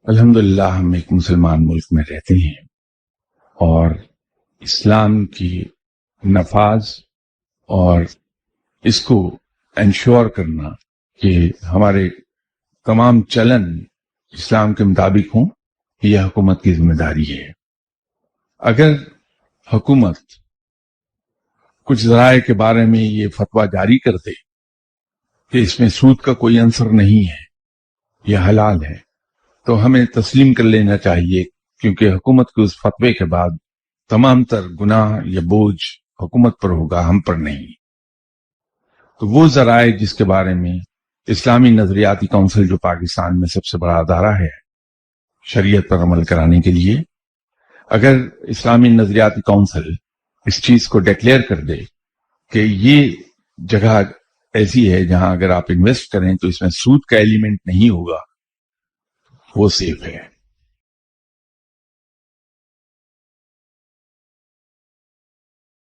الحمدللہ ہم ایک مسلمان ملک میں رہتے ہیں اور اسلام کی نفاذ اور اس کو انشور کرنا کہ ہمارے تمام چلن اسلام کے مطابق ہوں، یہ حکومت کی ذمہ داری ہے۔ اگر حکومت کچھ ذرائع کے بارے میں یہ فتویٰ جاری کر دے کہ اس میں سود کا کوئی عنصر نہیں ہے، یہ حلال ہے، تو ہمیں تسلیم کر لینا چاہیے، کیونکہ حکومت کے اس فتوے کے بعد تمام تر گناہ یا بوجھ حکومت پر ہوگا، ہم پر نہیں۔ تو وہ ذرائع جس کے بارے میں اسلامی نظریاتی کونسل، جو پاکستان میں سب سے بڑا ادارہ ہے شریعت پر عمل کرانے کے لیے، اگر اسلامی نظریاتی کونسل اس چیز کو ڈکلیئر کر دے کہ یہ جگہ ایسی ہے جہاں اگر آپ انویسٹ کریں تو اس میں سود کا ایلیمنٹ نہیں ہوگا، وہ سیف ہے۔